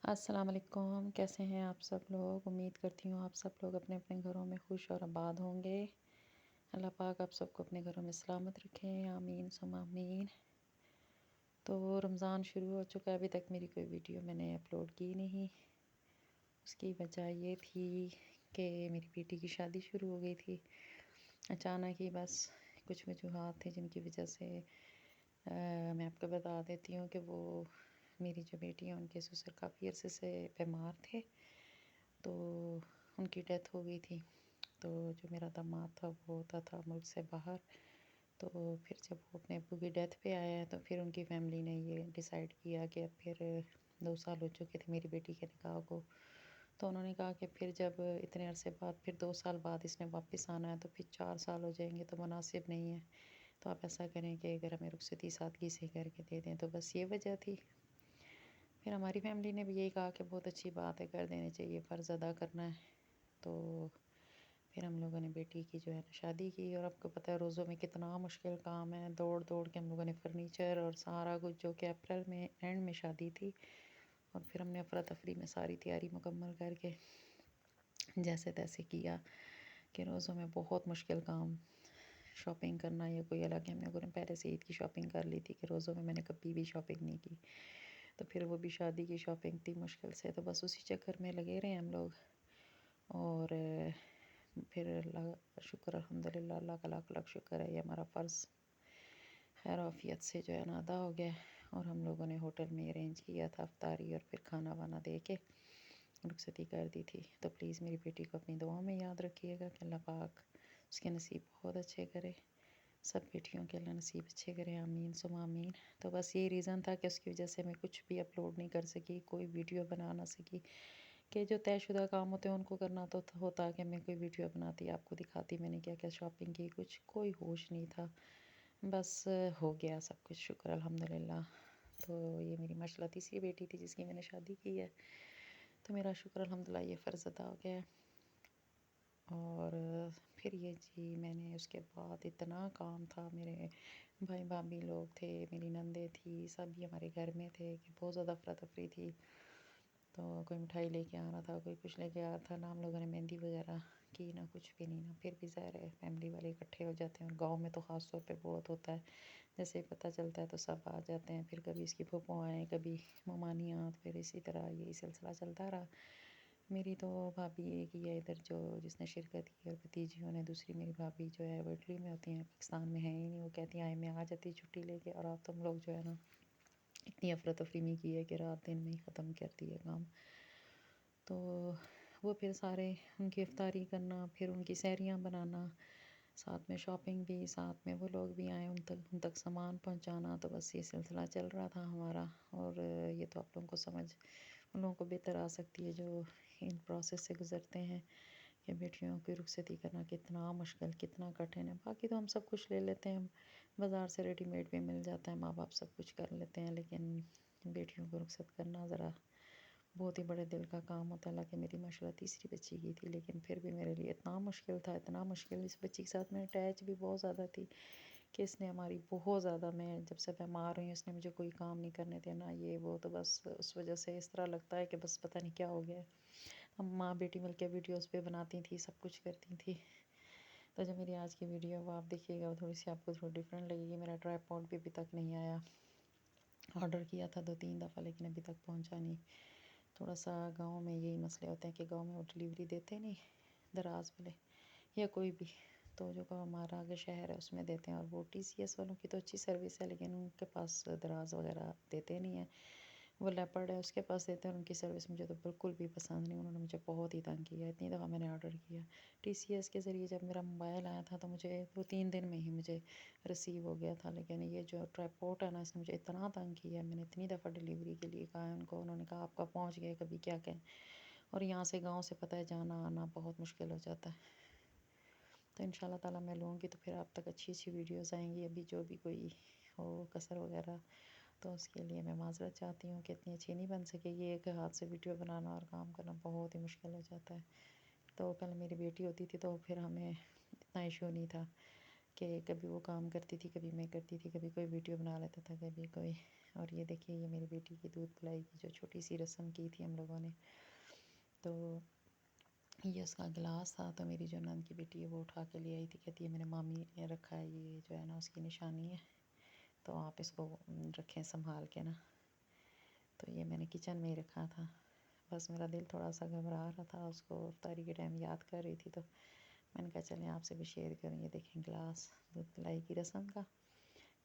السلام علیکم، کیسے ہیں آپ سب لوگ؟ امید کرتی ہوں آپ سب لوگ اپنے اپنے گھروں میں خوش اور آباد ہوں گے۔ اللہ پاک آپ سب کو اپنے گھروں میں سلامت رکھیں، آمین ثم آمین۔ تو رمضان شروع ہو چکا ہے، ابھی تک میری کوئی ویڈیو میں نے اپلوڈ کی نہیں۔ اس کی وجہ یہ تھی کہ میری بیٹی کی شادی شروع ہو گئی تھی اچانک ہی، بس کچھ وجوہات تھے جن کی وجہ سے میں آپ کو بتا دیتی ہوں کہ وہ میری جو بیٹی ہے ان کے سسر کافی عرصے سے بیمار تھے، تو ان کی ڈیتھ ہو گئی تھی۔ تو جو میرا داماد تھا وہ ہوتا تھا ملک سے باہر، تو پھر جب وہ اپنے ابو کی ڈیتھ پہ آیا ہے تو پھر ان کی فیملی نے یہ ڈیسائیڈ کیا کہ اب پھر 2 سال ہو چکے تھے میری بیٹی کے نکاح کو، تو انہوں نے کہا کہ پھر جب اتنے عرصے بعد پھر 2 سال بعد اس نے واپس آنا ہے تو پھر 4 سال ہو جائیں گے تو مناسب نہیں ہے، تو آپ ایسا کریں کہ اگر ہمیں رخصتی سادگی سے کر کے دے دیں۔ تو بس یہ وجہ تھی۔ پھر ہماری فیملی نے بھی یہی کہا کہ بہت اچھی بات ہے، کر دینے چاہیے، فرض ادا کرنا ہے۔ تو پھر ہم لوگوں نے بیٹی کی جو ہے نا شادی کی، اور آپ کو پتہ ہے روزوں میں کتنا مشکل کام ہے، دوڑ دوڑ کے ہم لوگوں نے فرنیچر اور سارا کچھ، جو کہ اپریل میں اینڈ میں شادی تھی، اور پھر ہم نے افراتفری میں ساری تیاری مکمل کر کے جیسے تیسے کیا کہ روزوں میں بہت مشکل کام، شاپنگ کرنا یا کوئی الگ ہے، ہم لوگوں نے پہلے سے عید کی شاپنگ کر لی تھی کہ روزوں میں نے کبھی بھی شاپنگ نہیں کی، تو پھر وہ بھی شادی کی شاپنگ تھی مشکل سے، تو بس اسی چکر میں لگے رہے ہم لوگ۔ اور پھر اللہ کا شکر، الحمدللہ، اللہ کا لاکھ لاکھ شکر ہے، یہ ہمارا فرض خیر عافیت سے جو ہے نا ادا ہو گیا، اور ہم لوگوں نے ہوٹل میں ارینج کیا تھا افطاری، اور پھر کھانا وانا دے کے رخصتی کر دی تھی۔ تو پلیز میری بیٹی کو اپنی دعاؤں میں یاد رکھیے گا کہ اللہ پاک اس کے نصیب بہت اچھے کرے، سب بیٹیوں کے اللہ نصیب اچھے کرے، آمین ثم آمین۔ تو بس یہی ریزن تھا کہ اس کی وجہ سے میں کچھ بھی اپلوڈ نہیں کر سکی، کوئی ویڈیو بنا نہ سکی، کہ جو طے شدہ کام ہوتے ہیں ان کو کرنا تو ہوتا کہ میں کوئی ویڈیو بناتی، آپ کو دکھاتی میں نے کیا کیا شاپنگ کی، کچھ کوئی ہوش نہیں تھا، بس ہو گیا سب کچھ، شکر الحمدللہ۔ تو یہ میری ماشاءاللہ تیسری بیٹی تھی جس کی میں نے شادی کی ہے، تو میرا شکر الحمدللہ یہ فرض ادا ہو گیا ہے۔ اور پھر یہ جی میں نے اس کے بعد اتنا کام تھا، میرے بھائی بھابھی لوگ تھے، میری نندیں تھی، سب یہ ہمارے گھر میں تھے کہ بہت زیادہ افراتفری تھی، تو کوئی مٹھائی لے کے آ رہا تھا، کوئی کچھ لے کے آ رہا تھا، نہ ہم لوگوں نے مہندی وغیرہ کی، نہ کچھ بھی نہیں، نہ پھر بھی ظاہر ہے فیملی والے اکٹھے ہو جاتے ہیں، اور گاؤں میں تو خاص طور پہ بہت ہوتا ہے، جیسے پتہ چلتا ہے تو سب آ جاتے ہیں، پھر کبھی اس کی پھوپھو آئیں، کبھی ممانیاں، پھر اسی طرح یہی سلسلہ چلتا رہا۔ میری تو بھابھی ایک ہی ہے ادھر جو جس نے شرکت کی، اور بھتیجیوں نے، دوسری میری بھابھی جو ہے وہ اٹلی میں ہوتی ہیں، پاکستان میں ہے ہی نہیں، وہ کہتی ہیں آئے میں آ جاتی چھٹی لے کے، اور آپ تم لوگ جو ہے نا اتنی افراتفری میں کی ہے کہ رات دن میں ہی ختم کرتی ہے کام۔ تو وہ پھر سارے ان کی افطاری کرنا، پھر ان کی سحریاں بنانا، ساتھ میں شاپنگ بھی، ساتھ میں وہ لوگ بھی آئیں ان تک سامان پہنچانا، تو بس یہ سلسلہ چل رہا تھا ہمارا۔ اور یہ تو آپ لوگوں کو سمجھ ان لوگوں کو بہتر آ سکتی ہے جو ان پروسیس سے گزرتے ہیں، کہ بیٹیوں کی رخصتی کرنا کتنا مشکل، کتنا کٹھن ہے۔ باقی تو ہم سب کچھ لے لیتے ہیں، بازار سے ریڈی میڈ بھی مل جاتا ہے، ماں باپ سب کچھ کر لیتے ہیں، لیکن بیٹیوں کو رخصت کرنا ذرا بہت ہی بڑے دل کا کام ہوتا ہے۔ حالانکہ میری ماشاءاللہ تیسری بچی کی تھی، لیکن پھر بھی میرے لیے اتنا مشکل تھا، اتنا مشکل، اس بچی کے ساتھ میں اٹیچ بھی بہت زیادہ تھی کہ اس نے ہماری بہت زیادہ، میں جب سے بیمار ہوئی اس نے مجھے کوئی کام نہیں کرنے دینا، یہ وہ، تو بس اس وجہ سے اس طرح لگتا ہے کہ بس پتہ نہیں کیا ہو گیا ہے۔ ہم ماں بیٹی مل کے ویڈیوز پہ بناتی تھی، سب کچھ کرتی تھی۔ تو جو میری آج کی ویڈیو وہ آپ دیکھیے گا، وہ تھوڑی سی آپ کو تھوڑی ڈفرینٹ لگے گی۔ میرا ٹرائی پوڈ بھی ابھی تک نہیں آیا، آرڈر کیا تھا 2 3 دفعہ لیکن ابھی تک پہنچا نہیں۔ تھوڑا سا گاؤں میں یہی مسئلے ہوتے ہیں کہ گاؤں میں وہ ڈلیوری دیتے نہیں، دراز والے یا کوئی بھی، تو جو کہ ہمارا آگے شہر ہے اس میں دیتے ہیں، اور وہ ٹی سی ایس والوں کی تو اچھی سروس ہے، لیکن ان کے پاس دراز وغیرہ دیتے نہیں ہیں، وہ لیپرڈ ہے اس کے پاس دیتے ہیں، اور ان کی سروس مجھے تو بالکل بھی پسند نہیں، انہوں نے مجھے بہت ہی تنگ کیا، اتنی دفعہ میں نے آرڈر کیا ٹی سی ایس کے ذریعے، جب میرا موبائل آیا تھا تو مجھے 2 3 دن میں ہی مجھے ریسیو ہو گیا تھا، لیکن یہ جو ٹرائی ہے نا اس نے مجھے اتنا تنگ کیا، میں نے اتنی دفعہ ڈلیوری کے لیے کہا ان کو، انہوں نے کہا آپ کا پہنچ گئے، کبھی کیا کہیں، اور یہاں سے گاؤں سے پتہ ہے جانا آنا بہت مشکل ہو جاتا ہے۔ تو ان شاء اللہ تعالیٰ میں لوں گی تو پھر آپ تک اچھی اچھی ویڈیوز آئیں گی، ابھی جو بھی کوئی ہو کسر وغیرہ تو اس کے لیے میں معذرت چاہتی ہوں کہ اتنی اچھی نہیں بن سکے گی، ایک ہاتھ سے ویڈیو بنانا اور کام کرنا بہت ہی مشکل ہو جاتا ہے۔ تو پہلے میری بیٹی ہوتی تھی تو پھر ہمیں اتنا ایشو نہیں تھا کہ کبھی وہ کام کرتی تھی، کبھی میں کرتی تھی، کبھی کوئی ویڈیو بنا لیتا تھا، کبھی کوئی. اور یہ دیکھیے یہ میری بیٹی کی دودھ پلائی کی جو چھوٹی سی رسم کی تھی ہم لوگوں نے. تو یہ اس کا گلاس تھا، تو میری جو نند کی بیٹی ہے وہ اٹھا کے لے آئی تھی، کہتی ہے میرے مامی نے رکھا ہے، یہ جو ہے نا اس کی نشانی ہے، تو آپ اس کو رکھیں سنبھال کے نا. تو یہ میں نے کچن میں ہی رکھا تھا. بس میرا دل تھوڑا سا گھبرا رہا تھا، اس کو افطاری کے ٹائم یاد کر رہی تھی، تو میں نے کہا چلیں آپ سے بھی شیئر کریں. یہ دیکھیں گلاس دودھ پلائی کی رسم کا،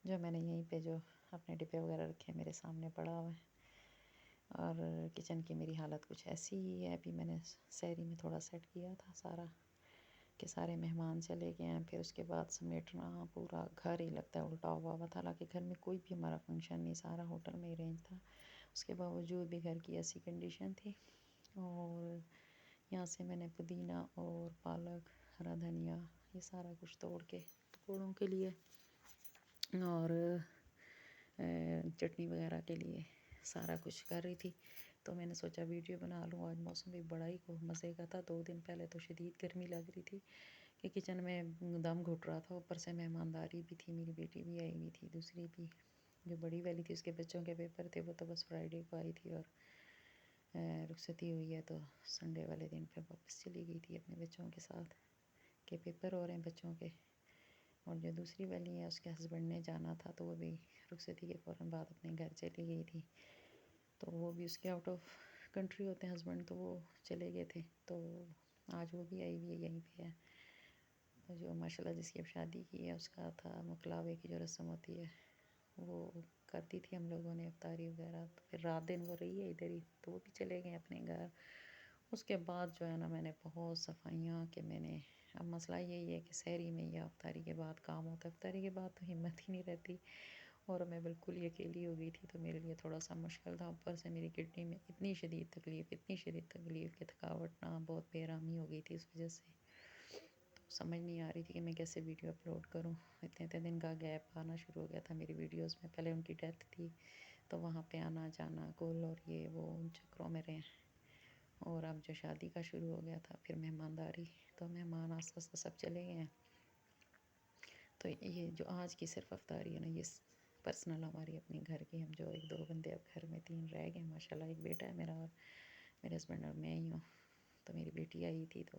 جو میں نے یہیں پہ جو اپنے ڈبے وغیرہ رکھے میرے سامنے پڑا ہوا ہے. اور کچن کی میری حالت کچھ ایسی ہی ہے. ابھی میں نے سحری میں تھوڑا سیٹ کیا تھا سارا، کہ سارے مہمان چلے گئے ہیں، پھر اس کے بعد سمیٹنا، پورا گھر ہی لگتا ہے الٹا ہوا ہوا تھا. حالانکہ گھر میں کوئی بھی ہمارا فنکشن نہیں، سارا ہوٹل میں ہی ارینج تھا. اس کے باوجود بھی گھر کی ایسی کنڈیشن تھی. اور یہاں سے میں نے پودینہ اور پالک، ہرا دھنیا، یہ سارا کچھ توڑ کے پکوڑوں کے لیے اور چٹنی وغیرہ کے لیے سارا کچھ کر رہی تھی. تو میں نے سوچا ویڈیو بنا لوں. آج موسم بھی بڑا ہی مزے کا تھا. 2 دن پہلے تو شدید گرمی لگ رہی تھی کہ کچن میں دم گھٹ رہا تھا. اوپر سے مہمانداری بھی تھی، میری بیٹی بھی آئی ہوئی تھی، دوسری بھی جو بڑی والی تھی اس کے بچوں کے پیپر تھے، وہ تو بس فرائیڈے کو آئی تھی، اور رخصتی ہوئی ہے تو سنڈے والے دن پھر واپس چلی گئی تھی اپنے بچوں کے ساتھ، کہ پیپر ہو رہے ہیں بچوں کے. اور جو دوسری والی ہے اس کے ہسبینڈ نے جانا تھا، تو وہ بھی رخصتی کے فوراً بعد اپنے گھر چلی گئی تھی. تو وہ بھی اس کے آؤٹ آف کنٹری ہوتے ہیں ہسبینڈ، تو وہ چلے گئے تھے. تو آج وہ بھی آئی ہوئی ہے، یہیں پہ ہے. تو جو ماشاء اللہ جس کی اب شادی کی ہے، اس کا تھا مکلاوے کی جو رسم ہوتی ہے وہ کرتی تھی ہم لوگوں نے، افطاری وغیرہ. تو پھر رات دن وہ رہی ہے ادھر ہی، تو وہ بھی چلے گئے اپنے گھر. اس کے بعد جو ہے نا میں نے بہت صفائیاں، کہ میں نے اب مسئلہ یہی ہے کہ سحری میں یا افطاری کے بعد کام ہوتا ہے. افطاری کے بعد تو ہمت ہی نہیں رہتی، اور میں بالکل ہی اکیلی ہو گئی تھی، تو میرے لیے تھوڑا سا مشکل تھا. اوپر سے میری کڈنی میں اتنی شدید تکلیف کہ تھکاوٹ نہ بہت بے آرامی ہو گئی تھی اس وجہ سے. تو سمجھ نہیں آ رہی تھی کہ میں کیسے ویڈیو اپلوڈ کروں. اتنے دن کا گیپ آنا شروع ہو گیا تھا میری ویڈیوز میں. پہلے ان کی ڈیتھ تھی تو وہاں پہ آنا جانا کل، اور یہ وہ ان چکروں میں رہے. اور اب جو شادی کا شروع ہو گیا تھا، پھر مہمانداری، تو مہمان آستہ آستہ سب چلے گئے ہیں. تو یہ جو آج کی صرف افطاری ہے نا، یہ پرسنل ہماری اپنی گھر کی، ہم جو 1-2 بندے اب گھر میں 3 رہ گئے ماشاء اللہ. ایک بیٹا ہے میرا، اور میرے ہسبینڈ اور میں ہی ہوں. تو میری بیٹی آئی تھی تو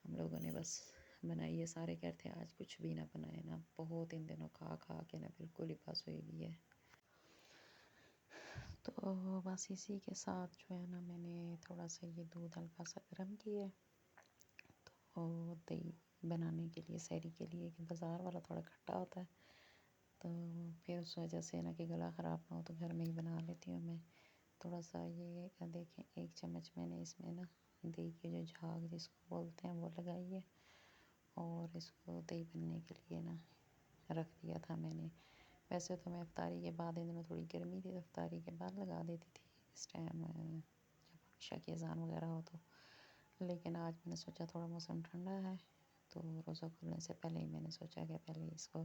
ہم لوگوں نے بس بنائی ہے. سارے کہتے ہیں آج کچھ بھی نہ بنائے نا، بہت ان دنوں کھا کھا کے نا بالکل ہی بس ہوئی ہوئی ہے. تو بس اسی کے ساتھ جو ہے نا میں نے تھوڑا سا یہ دودھ ہلکا سا گرم کیا ہے، تو دہی بنانے کے لیے سحری کے لیے، کہ بازار والا تھوڑا کھٹا ہوتا ہے، تو پھر اس وجہ سے نا کہ گلا خراب نہ ہو تو گھر میں ہی بنا لیتی ہوں میں. تھوڑا سا یہ دیکھیں 1 چمچ میں نے اس میں نا دہی کی جو جھاگ جس کو بولتے ہیں وہ لگائی ہے. اور اس کو دہی بننے کے لیے نا رکھ دیا تھا میں نے. ویسے تو میں افطاری کے بعد، ان دنوں تھوڑی گرمی تھی تو افطاری کے بعد لگا دیتی تھی اس ٹائم جب عشاء کی اذان وغیرہ ہو تو. لیکن آج میں نے سوچا تھوڑا موسم ٹھنڈا ہے، تو روزہ کھلنے سے پہلے ہی میں نے سوچا کہ پہلے اس کو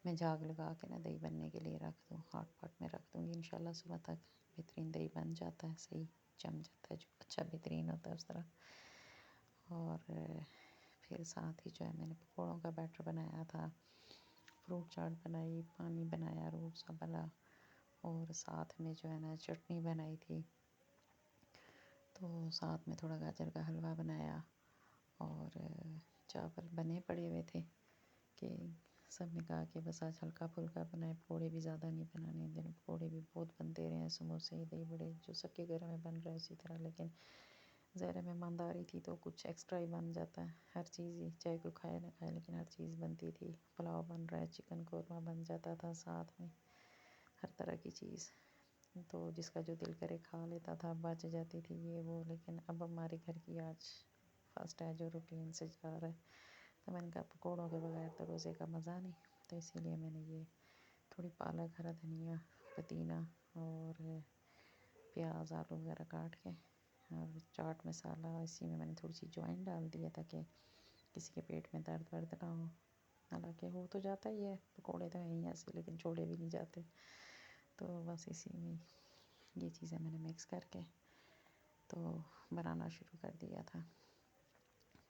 میں جھاگ لگا کے نا دہی بننے کے لیے رکھ دوں. ہاٹ پاٹ میں رکھ دوں گی، انشاءاللہ صبح تک بہترین دہی بن جاتا ہے، صحیح جم جاتا ہے، جو اچھا بہترین ہوتا ہے اس طرح. اور پھر ساتھ ہی جو ہے میں نے پکوڑوں کا بیٹر بنایا تھا، فروٹ چاٹ بنائی، پانی بنایا روح افزا والا، اور ساتھ میں جو ہے نا چٹنی بنائی تھی. تو ساتھ میں تھوڑا گاجر کا حلوہ بنایا، اور چاول بنے پڑے ہوئے تھے کہ سب نے کہا کہ بس آج ہلکا پھلکا بنائے، پکوڑے بھی زیادہ نہیں بنانے. ان دنوں پکوڑے بھی بہت بنتے رہے ہیں، سموسے، دہی بڑے، جو سب کے گھر میں بن رہا ہے اسی طرح. لیکن ظاہر مہمانداری تھی تو کچھ ایکسٹرا ہی بن جاتا ہے، ہر چیز ہی، چاہے کوئی کھائے نہ کھائے لیکن ہر چیز بنتی تھی. پلاؤ بن رہا ہے، چکن قورمہ بن جاتا تھا ساتھ میں، ہر طرح کی چیز. تو جس کا جو دل کرے کھا لیتا تھا، بچ جاتی تھی یہ وہ. لیکن اب ہمارے گھر کی آج فاسٹ ہے جو روٹین سے جا رہا ہے، تو میں نے کہا پکوڑوں کے بغیر تو روزے کا مزہ نہیں. تو اسی لیے میں نے یہ تھوڑی پالک، ہرا دھنیا، پودینہ اور پیاز، آلو وغیرہ کاٹ کے، اور چاٹ مسالہ اسی میں نے تھوڑی سی جوائن ڈال دیا تاکہ کسی کے پیٹ میں درد ورد نہ ہو. حالانکہ ہو تو جاتا ہی ہے، پکوڑے تو ہیں ہی ایسے، لیکن چھوڑے بھی نہیں جاتے. تو بس اسی میں یہ چیزیں میں نے مکس کر کے تو بنانا شروع کر دیا تھا.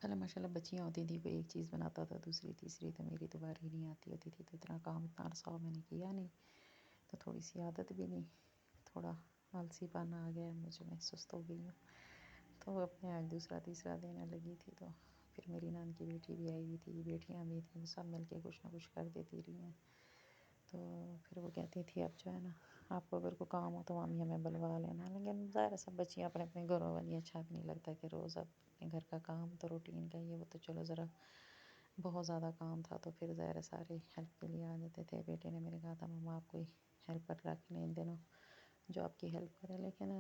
پہلے ماشاءاللہ بچیاں ہوتی تھی، کوئی ایک چیز بناتا تھا، دوسری تیسری، تو میری تو باری نہیں آتی ہوتی تھی، تو اتنا کام اتنا عرصہ میں نے کیا نہیں، تو تھوڑی سی عادت بھی نہیں، تھوڑا آلسی پانا آ گیا مجھ میں، سست ہو گئی ہوں، تو اپنے آج دوسرا تیسرا دینے لگی تھی، تو پھر میری نان کی بیٹی بھی آئی ہوئی تھی، بیٹیاں بھی تھیں، سب مل کے کچھ نہ کچھ کر دیتی رہی ہیں، تو پھر وہ کہتی تھی اب جو ہے نا آپ کو اگر کوئی کام ہو تو مامی ہمیں بلوا لینا، لیکن ظاہر ہے سب بچیاں اپنے اپنے گھروں والی، اچھا بھی نہیں لگتا کہ روز اب اپنے گھر کا کام تو روٹین کا یہ وہ تو چلو ذرا بہت زیادہ کام تھا، تو پھر ظاہر ہے سارے ہیلپ کے لیے آ جاتے تھے، بیٹے نے میرے کہا تھا مما آپ کوئی ہیلپر رکھ لیں ان دنوں جو آپ کی ہیلپ کرے، لیکن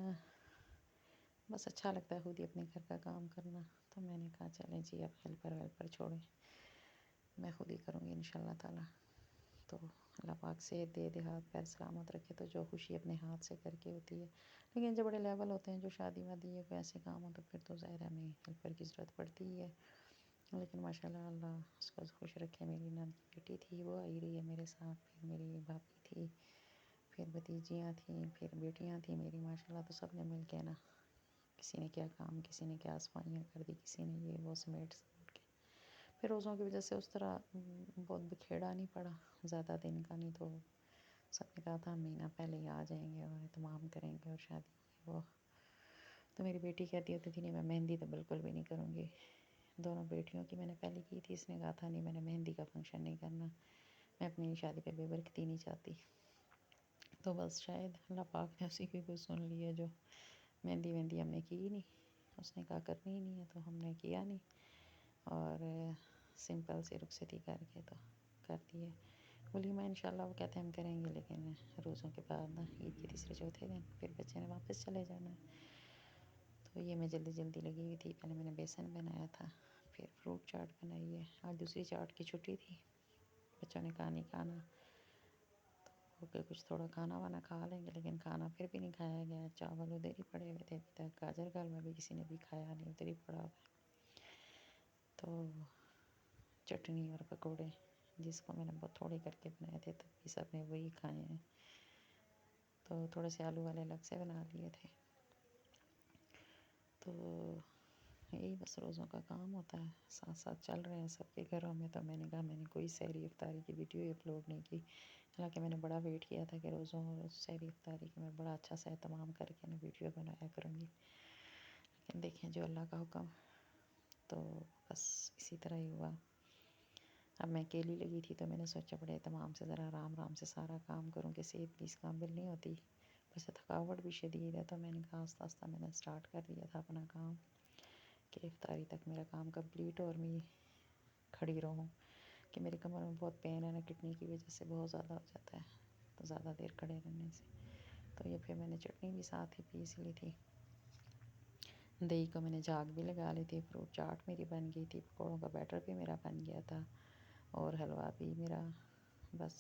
بس اچھا لگتا ہے خود ہی اپنے گھر کا کام کرنا، تو میں نے کہا چلیں جی اب ہیلپر ویلپر چھوڑیں، میں خود ہی کروں گی انشاءاللہ تعالی، تو اللہ پاک صحت دے، ہاتھ پیر سلامت رکھے، تو جو خوشی اپنے ہاتھ سے کر کے ہوتی ہے، لیکن جو بڑے لیول ہوتے ہیں، جو شادی وادی یا کوئی ایسے کام ہو تو پھر تو ظاہر ہے ہمیں ہیلپر کی ضرورت پڑتی ہی ہے، لیکن ماشاءاللہ اللہ اس کو خوش رکھے، میری نان کی بیٹی تھی وہ آئی رہی ہے میرے ساتھ، پھر میری بھابھی تھی، پھر بھتیجیاں تھیں، پھر بیٹیاں تھیں میری ماشاءاللہ، تو سب نے مل کے نا کسی نے کیا کام، کسی نے کیا صفائیاں کر دی، کسی نے یہ وہ سمیٹ کے، پھر روزوں کی وجہ سے اس طرح بہت بکھیڑا نہیں پڑا زیادہ دن کا، نہیں تو سب نے کہا تھا مہینہ پہلے ہی آ جائیں گے اور اہتمام کریں گے اور شادی وہ، تو میری بیٹی کہتی ہوتی تھی نہیں میں مہندی تو بالکل بھی نہیں کروں گی، دونوں بیٹیوں کی میں نے پہلے کی تھی، اس نے کہا تھا نہیں میں نے مہندی کا فنکشن نہیں کرنا، میں اپنی شادی پہ بے برکتی نہیں چاہتی، تو بس شاید اللہ پاک نے اسی کی کوئی سن لی ہے، جو مہندی وہندی ہم نے کی ہی نہیں، اس نے کہا کرنی ہی نہیں ہے، تو ہم نے کیا نہیں، اور سمپل سی رخصتی کر کے تو کر دی ہے، ولیمہ انشاءاللہ وہ کہتے ہیں ہم کریں گے، لیکن روزوں کے بعد نا عید کے تیسرے چوتھے دن، پھر بچے نے واپس چلے جانا ہے، تو یہ میں جلدی جلدی لگی ہوئی تھی، پہلے میں نے بیسن بنایا تھا، پھر فروٹ چاٹ بنائی ہے، آج دوسری چاٹ کی چھٹی تھی، بچوں نے کہا نہیں کھانا، تو کہ کچھ تھوڑا کھانا وانا کھا لیں گے، لیکن کھانا پھر بھی نہیں کھایا گیا، چاول ادھر ہی پڑے ہوئے تھے ابھی تک، گاجر کا حلوہ بھی کسی نے بھی کھایا نہیں، ادھر ہی پڑا ہوا ہے، تو چٹنی اور پکوڑے جس کو میں نے بہت تھوڑے کر کے بنائے تھے، تب بھی سب نے وہی کھائے ہیں، تو تھوڑے سے آلو والے الگ سے بنا لیے تھے، تو یہی بس روزوں کا کام ہوتا ہے، ساتھ ساتھ چل رہے ہیں سب کے گھروں میں، تو میں نے کہا میں نے کوئی سحری افطاری کی ویڈیو اپلوڈ نہیں کی، حالانکہ میں نے بڑا ویٹ کیا تھا کہ روزوں اور سحری افطاری کی میں بڑا اچھا سا اہتمام کر کے نا ویڈیو بنایا کروں گی، لیکن دیکھیں جو اللہ کا حکم، تو بس اسی طرح ہی ہوا، اب میں اکیلی لگی تھی تو میں نے سوچا بڑے اہتمام سے ذرا آرام آرام سے سارا کام کروں کہ صحت بھی اس قابل نہیں ہوتی، بس تھکاوٹ بھی شدید ہے، تو میں نے کہا آہستہ آہستہ میں نے سٹارٹ کر دیا تھا اپنا کام، کہ افطاری تک میرا کام کمپلیٹ ہو، اور میں کھڑی رہوں، کہ میری کمر میں بہت پین ہے نا، کڈنی کی وجہ سے بہت زیادہ ہو جاتا ہے، تو زیادہ دیر کھڑے رہنے سے، تو یہ پھر میں نے چٹنی بھی ساتھ ہی پیس لی تھی، دہی کو میں نے جھاگ بھی لگا لی تھی، فروٹ چاٹ میری بن گئی تھی، پکوڑوں کا بیٹر بھی میرا بن گیا تھا، اور حلوہ بھی میرا بس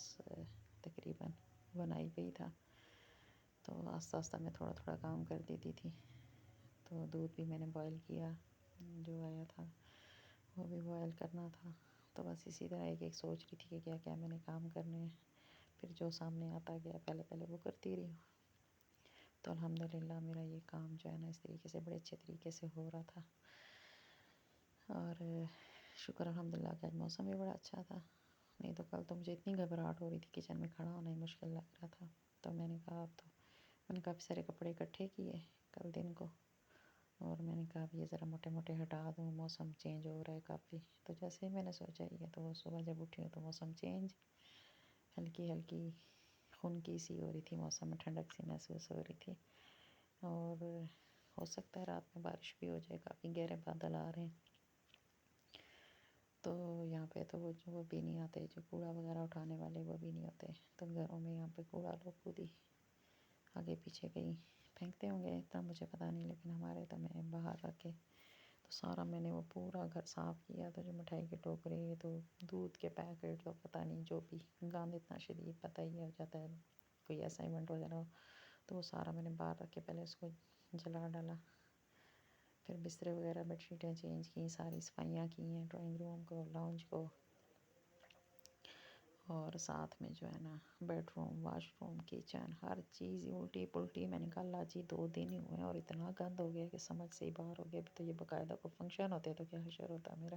تقریباً بنا ہی گئی تھا، تو آہستہ آہستہ میں تھوڑا تھوڑا کام کر دیتی تھی، تو دودھ بھی میں نے بوائل کیا، جو آیا تھا وہ بھی بوائل کرنا تھا، تو بس اسی طرح ایک ایک سوچ رہی تھی کہ کیا کیا میں نے کام کرنے ہیں، پھر جو سامنے آتا گیا پہلے پہلے وہ کرتی رہی ہوں، تو الحمدللہ میرا یہ کام جو ہے نا اس طریقے سے بڑے اچھے طریقے سے ہو رہا تھا، اور شکر الحمدللہ کہ آج موسم بھی بڑا اچھا تھا، نہیں تو کل تو مجھے اتنی گھبراہٹ ہو رہی تھی، کچن میں کھڑا ہونا ہی مشکل لگ رہا تھا، تو میں نے کہا اب تو میں نے کافی سارے کپڑے اکٹھے کیے کل دن کو، اور میں نے کہا اب یہ ذرا موٹے موٹے ہٹا دوں، موسم چینج ہو رہا ہے کافی، تو جیسے ہی میں نے سوچا یہ تو وہ صبح جب اٹھی ہوں تو موسم چینج، ہلکی ہلکی خنکی سی ہو رہی تھی، موسم میں ٹھنڈک سی محسوس ہو رہی تھی، اور ہو سکتا ہے رات میں بارش بھی ہو جائے، کافی گہرے بادل آ رہے ہیں، تو یہاں پہ تو وہ بھی نہیں آتے جو کوڑا وغیرہ اٹھانے والے، وہ بھی نہیں ہوتے، تو گھروں میں یہاں پہ کوڑا لوگ خود ہی آگے پیچھے کہیں پھینکتے ہوں گے، اتنا مجھے پتہ نہیں، لیکن ہمارے تو میں باہر رکھ کے تو سارا میں نے وہ پورا گھر صاف کیا، تو جو مٹھائی کے ٹوکرے، تو دودھ کے پیکٹ، تو پتہ نہیں جو بھی گند اتنا شدید پتہ ہی ہو جاتا ہے، کوئی اسائنمنٹ وغیرہ ہو، تو وہ سارا میں نے باہر رکھ کے پہلے اس کو جلا ڈالا، پھر بسترے وغیرہ بیڈ شیٹیں چینج کی، ساری صفائیاں کی ہیں، ڈرائنگ روم کو، لاؤنج کو، اور ساتھ میں جو ہے نا bed room, wash room, kitchen, ہر چیز الٹی پلٹی. میں نے کہا اللہ جی 2 دن ہی ہوئے ہیں اور اتنا گند ہو گیا کہ سمجھ سے ہی باہر ہو گیا. ابھی تو یہ باقاعدہ کوئی فنکشن ہوتے تو کیا حشر ہوتا میرا.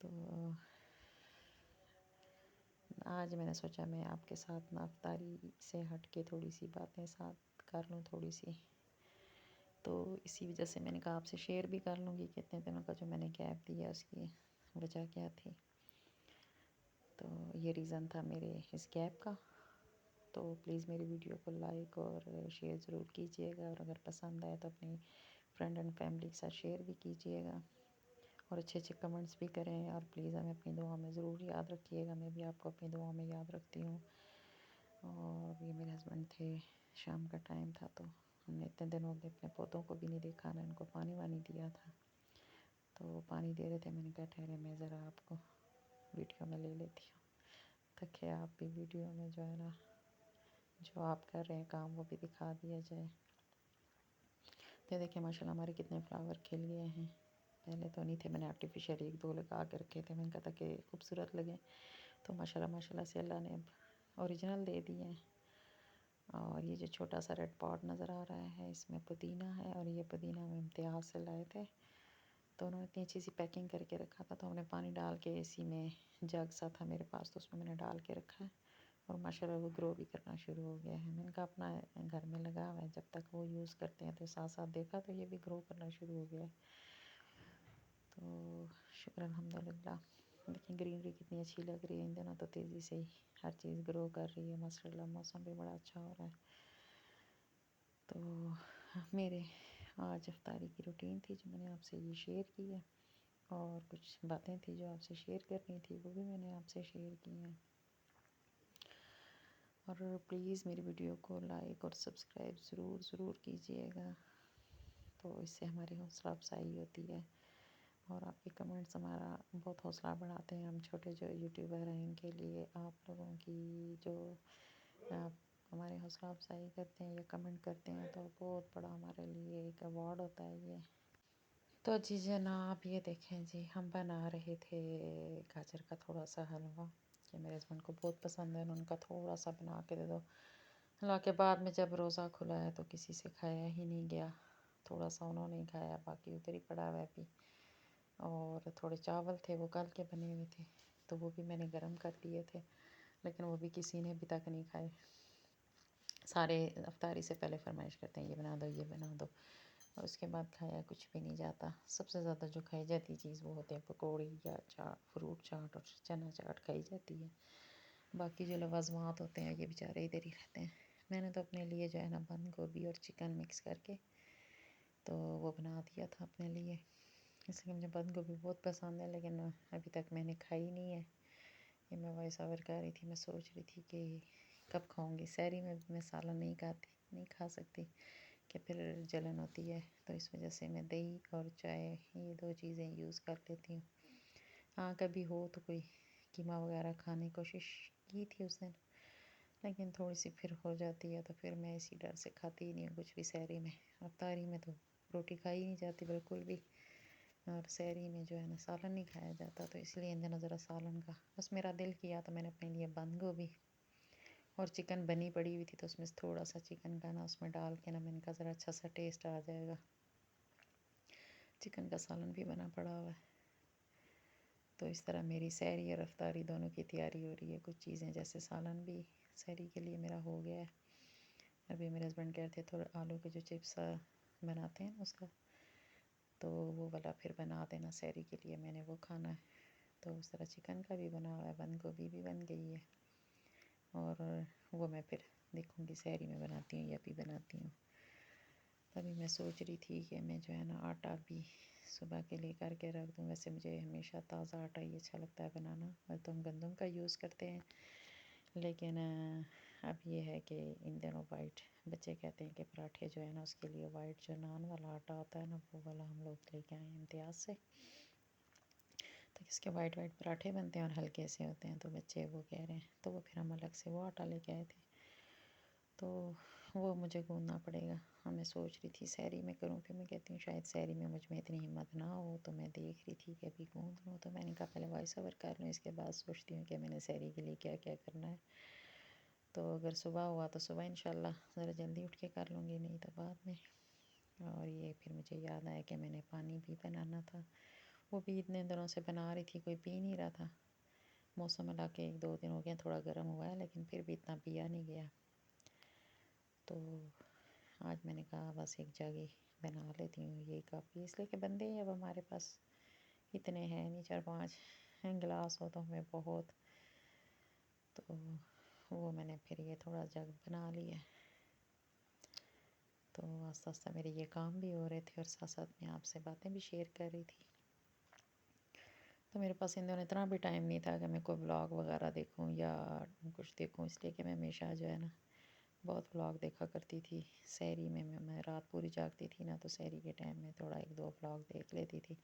تو آج میں نے سوچا میں آپ کے ساتھ افطاری سے ہٹ کے تھوڑی سی باتیں ساتھ کر لوں تھوڑی سی. تو اسی وجہ سے میں نے کہا آپ سے شیئر بھی کر لوں گی کہ اتنے دنوں کا جو میں نے گیپ دیا اس کی وجہ کیا تھی. تو یہ ریزن تھا میرے اس گیپ کا. تو پلیز میری ویڈیو کو لائک اور شیئر ضرور کیجیے گا، اور اگر پسند آئے تو اپنی فرینڈ اینڈ فیملی کے ساتھ شیئر بھی کیجیے گا، اور اچھے اچھے کمنٹس بھی کریں. اور پلیز ہمیں اپنی دعاؤں میں ضرور یاد رکھیے گا. میں بھی آپ کو اپنی دعاؤں میں یاد رکھتی ہوں. اور یہ میرے ہسبینڈ تھے، شام کا ٹائم تھا تو ہم نے اتنے دن ہو گئے اپنے پودوں کو بھی نہیں دیکھا، نہ ان کو پانی وانی دیا تھا. تو وہ پانی دے رہے تھے. میں نے کہا ٹھہرے میں ذرا آپ کو ویڈیو میں لے لیتی ہوں تاکہ آپ بھی ویڈیو میں جو ہے نا جو آپ کر رہے ہیں کام وہ بھی دکھا دیا جائے. تو دیکھیں ماشاء اللہ ہمارے کتنے فلاور کھل گئے ہیں. پہلے تو نہیں تھے، میں نے آرٹیفیشیل 1-2 لگا کے رکھے تھے. میں نے کہا تھا کہ خوبصورت لگیں. تو ماشاء اللہ سے اللہ نے اوریجنل دے دیے ہیں. اور یہ جو چھوٹا سا ریڈ پاٹ نظر آ رہا ہے اس میں پودینہ ہے، اور یہ پودینہ ہم امتیاز سے لائے تھے. تو انہوں نے اتنی اچھی سی پیکنگ کر کے رکھا تھا. تو ہم نے پانی ڈال کے اسی میں جگ سا تھا میرے پاس تو اس میں نے ڈال کے رکھا ہے. اور ماشاء اللہ وہ گرو بھی کرنا شروع ہو گیا ہے. میں نے کہا اپنا گھر میں لگا ہوا ہے، جب تک وہ یوز کرتے ہیں تو ساتھ ساتھ دیکھا تو یہ بھی گرو کرنا شروع ہو گیا ہے. تو شکر الحمدللہ. دیکھیں گرینری کتنی اچھی لگ رہی ہے ان دنوں. تو تیزی سے ہی ہر چیز گرو کر رہی ہے ماشاء اللہ. موسم بھی بڑا اچھا ہو رہا ہے. تو میرے آج افطاری کی روٹین تھی جو میں نے آپ سے یہ شیئر کی ہے، اور کچھ باتیں تھی جو آپ سے شیئر کرنی تھی وہ بھی میں نے آپ سے شیئر کی ہیں. اور پلیز میری ویڈیو کو لائک اور سبسکرائب ضرور کیجیے گا. تو اس سے ہماری حوصلہ افزائی ہوتی ہے، اور آپ کے کمنٹس ہمارا بہت حوصلہ بڑھاتے ہیں. ہم چھوٹے جو یوٹیوبر ہیں ان کے لیے آپ لوگوں کی جو آپ ہماری حوصلہ افزائی کرتے ہیں یا کمنٹ کرتے ہیں تو بہت بڑا ہمارے لیے ایک ایوارڈ ہوتا ہے یہ. تو جی جناب یہ دیکھیں جی ہم بنا رہے تھے گاجر کا تھوڑا سا حلوہ کہ میرے ہسبینڈ کو بہت پسند ہے. ان کا تھوڑا سا بنا کے دے دو. حالانکہ بعد میں جب روزہ کھلا ہے تو کسی سے کھایا ہی نہیں گیا. تھوڑا سا انہوں نے کھایا، باقی ادھر ہی پڑا ہوا ہے ابھی. اور تھوڑے چاول تھے وہ کل کے بنے ہوئے تھے تو وہ بھی میں نے گرم کر دیے تھے، لیکن وہ بھی کسی نے ابھی تک نہیں کھائے. سارے افطاری سے پہلے فرمائش کرتے ہیں یہ بنا دو یہ بنا دو، اور اس کے بعد کھایا کچھ بھی نہیں جاتا. سب سے زیادہ جو کھائی جاتی چیز وہ ہوتے ہیں پکوڑی یا چاٹ، فروٹ چاٹ اور چنا چاٹ کھائی جاتی ہے. باقی جو لوازمات ہوتے ہیں یہ بیچارے ادھر ہی رہتے ہیں. میں نے تو اپنے لیے جو ہے نا بند گوبھی اور چکن مکس کر کے تو وہ بنا دیا تھا اپنے لیے. اس لیے مجھے بند گوبھی بہت پسند ہے، لیکن ابھی تک میں نے کھائی نہیں ہے. یہ میں وائس اوور کر رہی تھی، میں سوچ رہی تھی کہ کب کھاؤں گی. سحری میں میں سالن نہیں کھا سکتی کہ پھر جلن ہوتی ہے. تو اس وجہ سے میں دہی اور چائے یہ 2 چیزیں یوز کر لیتی ہوں. ہاں کبھی ہو تو کوئی قیمہ وغیرہ کھانے کی کوشش کی تھی اس دن، لیکن تھوڑی سی پھر ہو جاتی ہے تو پھر میں اسی ڈر سے کھاتی ہی نہیں ہوں کچھ بھی سحری میں. افطاری میں تو روٹی کھائی نہیں جاتی بالکل بھی، اور سحری میں جو ہے نا سالن نہیں کھایا جاتا. تو اس لیے ان دنوں ذرا سالن کا بس میرا دل کیا تو میں نے اپنے لیے بند گوبھی اور چکن بنی پڑی ہوئی تھی تو اس میں تھوڑا سا چکن کا نا اس میں ڈال کے نا میں نے کہا ذرا اچھا سا ٹیسٹ آ جائے گا. چکن کا سالن بھی بنا پڑا ہوا ہے. تو اس طرح میری سحری اور افطاری دونوں کی تیاری ہو رہی ہے. کچھ چیزیں جیسے سالن بھی سحری کے لیے میرا ہو گیا ہے. ابھی میرے ہسبینڈ کہتے تھے تھوڑے آلو کے جو چپس بناتے ہیں اس کا تو وہ والا پھر بنا دینا سحری کے لیے، میں نے وہ کھانا ہے. تو اس طرح چکن کا بھی بنا ہوا ہے، بند گوبھی بھی بن گئی ہے. اور وہ میں پھر دیکھوں گی سحری میں بناتی ہوں یا بھی بناتی ہوں. تبھی میں سوچ رہی تھی کہ میں جو ہے نا آٹا بھی صبح کے لیے کر کے رکھ دوں. ویسے مجھے ہمیشہ تازہ آٹا ہی اچھا لگتا ہے بنانا، اور تو ہم گندم کا یوز کرتے ہیں. لیکن اب یہ ہے کہ ان دنوں وائٹ بچے کہتے ہیں کہ پراٹھے جو ہے نا اس کے لیے وائٹ جو نان والا آٹا ہوتا ہے نا وہ والا ہم لوگ لے کے آئے ہیں امتیاز سے. تو اس کے وائٹ پراٹھے بنتے ہیں اور ہلکے سے ہوتے ہیں. تو بچے وہ کہہ رہے ہیں تو وہ پھر ہم الگ سے وہ آٹا لے کے آئے تھے. تو وہ مجھے گوندنا پڑے گا. میں سوچ رہی تھی سحری میں کروں، پھر میں کہتی ہوں شاید سحری میں مجھ میں اتنی ہمت نہ ہو، تو میں دیکھ رہی تھی کہ ابھی گوندھ لوں. تو میں نے کہا پہلے وائس اوور کر لوں، اس کے بعد سوچتی ہوں کہ میں نے سحری کے لیے کیا کیا کرنا ہے. تو اگر صبح ہوا تو صبح انشاءاللہ ذرا جلدی اٹھ کے کر لوں گی، نہیں تو بعد میں. اور یہ پھر مجھے یاد آیا کہ میں نے پانی بھی بنانا تھا. وہ بھی اتنے دنوں سے بنا رہی تھی، کوئی پی نہیں رہا تھا. موسم اللہ کے 1-2 دن ہو گئے تھوڑا گرم ہوا ہے، لیکن پھر بھی اتنا پیا نہیں گیا. تو آج میں نے کہا بس ایک جگ ہی بنا لیتی ہوں، یہی کافی. اس لیے کہ بندے ہی اب ہمارے پاس اتنے ہیں نہیں، 4-5 گلاس ہو تو ہمیں بہت. تو وہ میں نے پھر یہ تھوڑا جگ بنا لیا. تو آہستہ آہستہ میرے یہ کام بھی ہو رہے تھے اور ساتھ ساتھ میں آپ سے باتیں بھی شیئر کر رہی تھی. تو میرے پاس ان دنوں اتنا بھی ٹائم نہیں تھا کہ میں کوئی ولاگ وغیرہ دیکھوں یا کچھ دیکھوں، اس لیے کہ میں ہمیشہ جو ہے نا بہت ولاگ دیکھا کرتی تھی. سحری میں رات پوری جاگتی تھی نا، تو سحری کے ٹائم میں تھوڑا 1-2 ولاگ دیکھ لیتی تھی،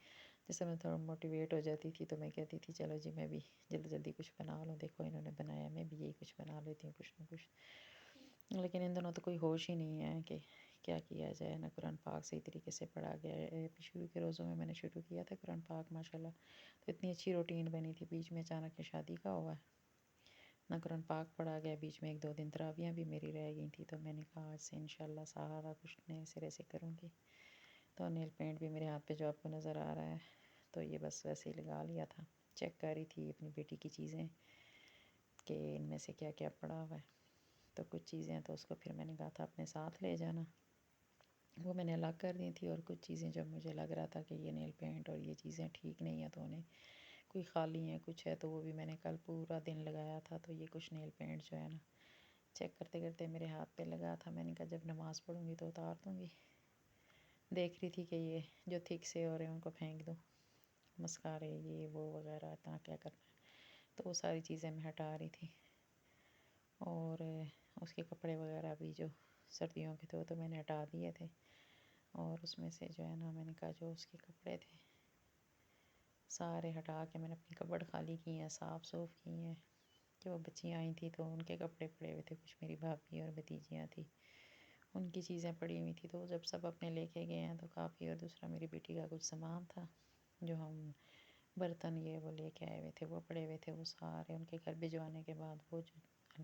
جس سے میں تھوڑا موٹیویٹ ہو جاتی تھی. تو میں کہتی تھی چلو جی میں بھی جلدی جلدی کچھ بنا لوں، دیکھو انہوں نے بنایا میں بھی یہی کچھ بنا لیتی ہوں کچھ نہ کچھ. لیکن ان دنوں تو کوئی ہوش ہی نہیں ہے کہ کیا کیا جائے. نہ قرآن پاک صحیح طریقے سے پڑھا گیا ہے. شروع کے روزوں میں نے شروع کیا تھا قرآن پاک ماشاءاللہ، تو اتنی اچھی روٹین بنی تھی. بیچ میں اچانک کہ شادی کا ہوا ہے، نہ قرآن پاک پڑھا گیا. بیچ میں 1-2 دن تراویحیں بھی میری رہ گئی تھیں. تو میں نے کہا آج سے انشاءاللہ سارا کچھ نئے سرے سے کروں گی. تو نیل پینٹ بھی میرے ہاتھ پہ جو آپ کو نظر آ رہا ہے، تو یہ بس ویسے ہی لگا لیا تھا. چیک کر رہی تھی اپنی بیٹی کی چیزیں کہ ان میں سے کیا کیا پڑا ہوا ہے. تو کچھ چیزیں تو اس کو پھر میں نے کہا تھا اپنے ساتھ لے جانا، وہ میں نے الگ کر دی تھی. اور کچھ چیزیں جو مجھے لگ رہا تھا کہ یہ نیل پینٹ اور یہ چیزیں ٹھیک نہیں ہیں، تو انہیں کوئی خالی ہیں کچھ ہے، تو وہ بھی میں نے کل پورا دن لگایا تھا. تو یہ کچھ نیل پینٹ جو ہے نا چیک کرتے کرتے میرے ہاتھ پہ لگا تھا. میں نے کہا جب نماز پڑھوں گی تو اتار دوں گی. دیکھ رہی تھی کہ یہ جو تھک سے ہو رہے ہیں ان کو پھینک دوں، مسکارے یہ وہ وغیرہ اتنا کیا کرنا ہے. تو وہ ساری چیزیں میں ہٹا رہی تھی. اور اس کے کپڑے وغیرہ بھی جو سردیوں کے تھے وہ تو میں نے ہٹا دیے تھے. اور اس میں سے جو ہے نا میں نے کہا جو اس کے کپڑے تھے سارے ہٹا کے میں نے اپنی کبڈ خالی کی ہیں، صاف صوف کی ہیں. کہ وہ بچیاں آئی تھیں تو ان کے کپڑے پڑے ہوئے تھے، کچھ میری بھابھی اور بھتیجیاں تھیں ان کی چیزیں پڑی ہوئی تھیں. تو جب سب اپنے لے کے گئے ہیں تو کافی. اور دوسرا میری بیٹی کا کچھ سامان تھا جو ہم برتن یہ وہ لے کے آئے ہوئے تھے، وہ پڑے ہوئے تھے. وہ سارے ان کے گھر بھجوانے کے بعد وہ جو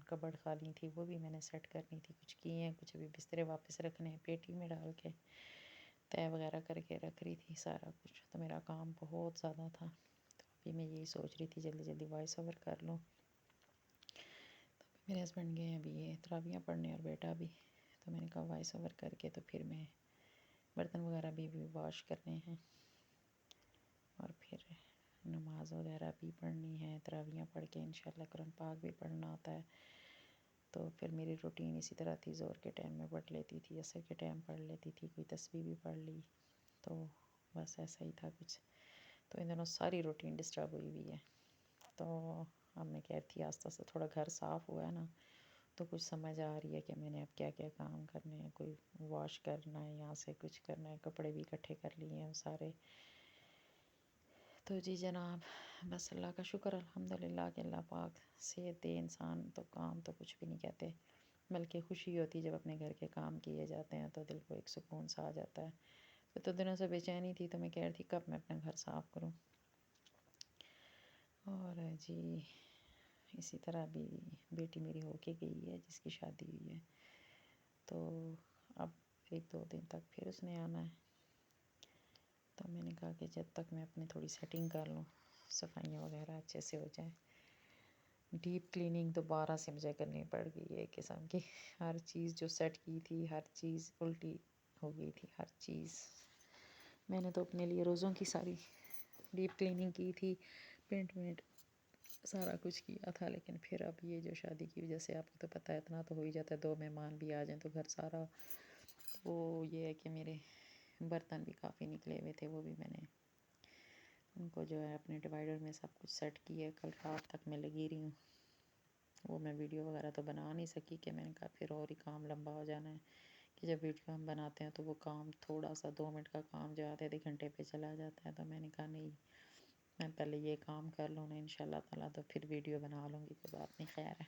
کبڈ خالی تھی وہ بھی میں نے سیٹ کرنی تھی. کچھ کی ہیں، کچھ ابھی بسترے واپس رکھنے ہیں، پیٹی میں ڈال کے طے وغیرہ کر کے رکھ رہی تھی سارا کچھ. تو میرا کام بہت زیادہ تھا. تو ابھی میں یہی سوچ رہی تھی جلدی جلدی وائس اوور کر لوں. تو میرے ہسبینڈ گئے ہیں ابھی یہ تراویحیں پڑھنے اور بیٹا بھی. تو میں نے کہا وائس اوور کر کے تو پھر میں برتن وغیرہ بھی واش کرنے ہیں اور پھر نماز وغیرہ بھی پڑھنی ہے. تراویحیں پڑھ کے انشاءاللہ قرآن پاک بھی پڑھنا ہوتا ہے. تو پھر میری روٹین اسی طرح تھی، ظہر کے ٹائم میں پڑھ لیتی تھی، عصر کے ٹائم پڑھ لیتی تھی، کوئی تسبیح بھی پڑھ لی. تو بس ایسا ہی تھا کچھ. تو ان دنوں ساری روٹین ڈسٹرب ہوئی ہوئی ہے. تو اب میں کہہ رہی تھی آہستہ آہستہ تھوڑا گھر صاف ہوا ہے نا تو کچھ سمجھ آ رہی ہے کہ میں نے اب کیا کیا کام کرنے ہیں. کوئی واش کرنا ہے، یہاں سے کچھ کرنا ہے، کپڑے بھی اکٹھے کر لیے ہیں سارے. تو جی جناب بس اللہ کا شکر الحمدللہ کہ اللہ پاک صحت دے انسان. تو کام تو کچھ بھی نہیں کہتے، بلکہ خوشی ہوتی جب اپنے گھر کے کام کیے جاتے ہیں تو دل کو ایک سکون سا آ جاتا ہے. تو دنوں سے بے چینی تھی تو میں کہہ رہی تھی کب میں اپنا گھر صاف کروں. اور جی اسی طرح بھی بیٹی میری ہو کے گئی ہے جس کی شادی ہوئی ہے. تو اب 1-2 دن تک پھر اس نے آنا ہے. تو میں نے کہا کہ جب تک میں اپنی تھوڑی سیٹنگ کر لوں، صفائیاں وغیرہ اچھے سے ہو جائیں. ڈیپ کلیننگ دوبارہ سے مجھے کرنی پڑ گئی ہے ایک قسم کی. ہر چیز جو سیٹ کی تھی ہر چیز الٹی ہو گئی تھی. ہر چیز میں نے تو اپنے لیے روزوں کی ساری ڈیپ کلیننگ کی تھی، پینٹ وینٹ سارا کچھ کیا تھا. لیکن پھر اب یہ جو شادی کی وجہ سے آپ کو تو پتہ ہے اتنا تو ہو ہی جاتا ہے، 2 مہمان بھی آ جائیں تو گھر سارا. وہ یہ ہے کہ میرے برتن بھی کافی نکلے ہوئے تھے، وہ بھی میں نے ان کو جو ہے اپنے ڈیوائڈر میں سب کچھ سیٹ کیا ہے. کل رات تک میں لگی رہی ہوں. وہ میں ویڈیو وغیرہ تو بنا نہیں سکی کہ میں نے کہا پھر اور ہی کام لمبا ہو جانا ہے. کہ جب ویڈیو ہم بناتے ہیں تو وہ کام تھوڑا سا 2 منٹ کا کام جو آدھے گھنٹے پہ چلا جاتا ہے. تو میں نے کہا نہیں میں پہلے یہ کام کر لوں نا انشاءاللہ تعالیٰ تو پھر ویڈیو بنا لوں گی، کوئی بات نہیں خیر ہے.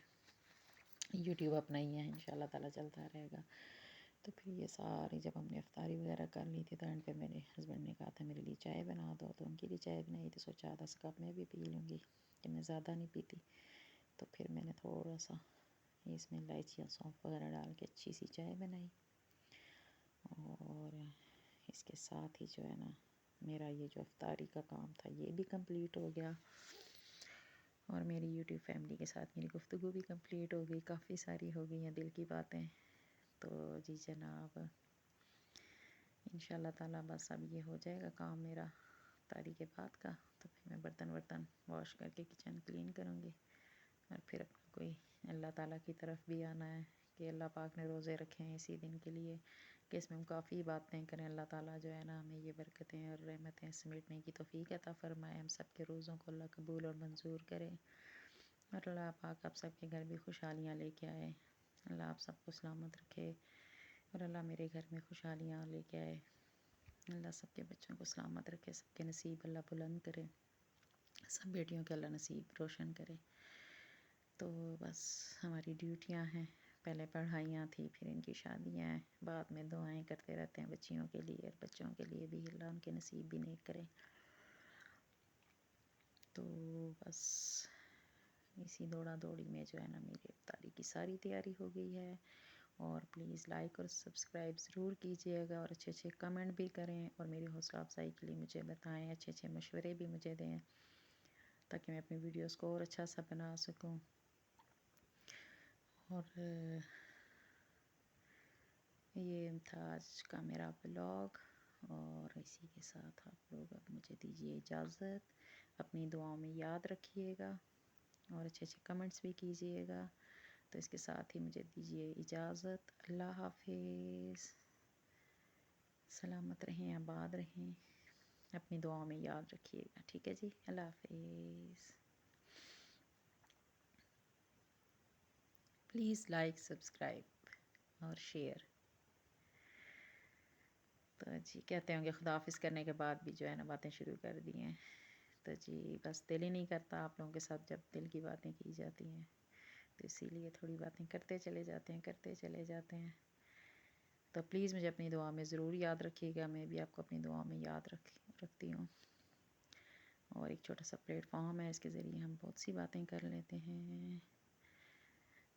یوٹیوب اپنا ہی ہے، انشاءاللہ تعالیٰ چلتا رہے گا۔ تو پھر یہ ساری جب ہم نے افطاری وغیرہ کر لی تھی تو اینڈ پہ میرے ہسبینڈ نے کہا تھا میرے لیے چائے بنا دو، تو ان کے لیے چائے بنائی تو سوچا 10 کپ میں بھی پی لوں گی کہ میں زیادہ نہیں پیتی۔ تو پھر میں نے تھوڑا سا اس میں الائچی اور سونف وغیرہ ڈال کے اچھی سی چائے بنائی، اور اس کے ساتھ ہی جو ہے نا میرا یہ جو افطاری کا کام تھا یہ بھی کمپلیٹ ہو گیا، اور میری یوٹیوب فیملی کے ساتھ میری گفتگو بھی کمپلیٹ ہو گئی، کافی ساری ہو گئی ہیں دل کی باتیں۔ تو جی جناب انشاءاللہ تعالیٰ بس اب یہ ہو جائے گا کام میرا افطاری کے بعد کا، تو پھر میں برتن واش کر کے کچن کلین کروں گی، اور پھر اپنا کوئی اللہ تعالیٰ کی طرف بھی آنا ہے کہ اللہ پاک نے روزے رکھے ہیں اسی دن کے لیے کہ اس میں ہم کافی باتیں کریں، اللہ تعالیٰ جو ہے نا ہمیں یہ برکتیں اور رحمتیں سمیٹنے کی توفیق عطا فرمائے، ہم سب کے روزوں کو اللہ قبول اور منظور کرے، اور اللہ پاک آپ سب کے گھر بھی خوشحالیاں لے کے آئے، اللہ آپ سب کو سلامت رکھے، اور اللہ میرے گھر میں خوشحالیاں لے کے آئے، اللہ سب کے بچوں کو سلامت رکھے، سب کے نصیب اللہ بلند کرے، سب بیٹیوں کے اللہ نصیب روشن کرے۔ تو بس ہماری ڈیوٹیاں ہیں، پہلے پڑھائیاں تھیں، پھر ان کی شادیاں ہیں، بعد میں دعائیں کرتے رہتے ہیں بچیوں کے لیے، اور بچوں کے لیے بھی اللہ ان کے نصیب بھی نیک کرے۔ تو بس اسی دوڑا دوڑی میں جو ہے نا میری افطاری کی ساری تیاری ہو گئی ہے، اور پلیز لائک اور سبسکرائب ضرور کیجیے گا، اور اچھے اچھے کمنٹ بھی کریں، اور میری حوصلہ افزائی کے لیے مجھے بتائیں، اچھے اچھے مشورے بھی مجھے دیں تاکہ میں اپنی ویڈیوز کو اور اچھا سا بنا سکوں۔ اور یہ تھا آج کا میرا بلاگ، اور اسی کے ساتھ آپ لوگ اب مجھے دیجیے اجازت، اپنی دعاؤں میں یاد رکھیے گا، اور اچھے اچھے کمنٹس بھی کیجیے گا۔ تو اس کے ساتھ ہی مجھے دیجیے اجازت، اللہ حافظ، سلامت رہیں، آباد رہیں، اپنی دعاؤں میں یاد رکھیے گا، ٹھیک ہے جی، اللہ حافظ۔ پلیز لائک سبسکرائب اور شیئر۔ تو جی کہتے ہوں گے خدا حافظ کرنے کے بعد بھی جو ہے نا باتیں شروع کر دی ہیں، تو جی بس دل ہی نہیں کرتا آپ لوگوں کے ساتھ جب دل کی باتیں کی جاتی ہیں، تو اسی لیے تھوڑی باتیں کرتے چلے جاتے ہیں۔ تو پلیز مجھے اپنی دعا میں ضرور یاد رکھیے گا، میں بھی آپ کو اپنی دعا میں یاد رکھتی ہوں، اور ایک چھوٹا سا پلیٹ فارم ہے، اس کے ذریعے ہم بہت سی باتیں کر لیتے ہیں۔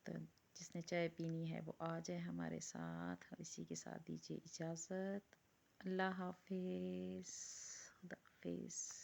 تو جس نے چائے پینی ہے وہ آ جائے ہمارے ساتھ، اور اسی کے ساتھ دیجیے اجازت، اللہ حافظ، خدا حافظ۔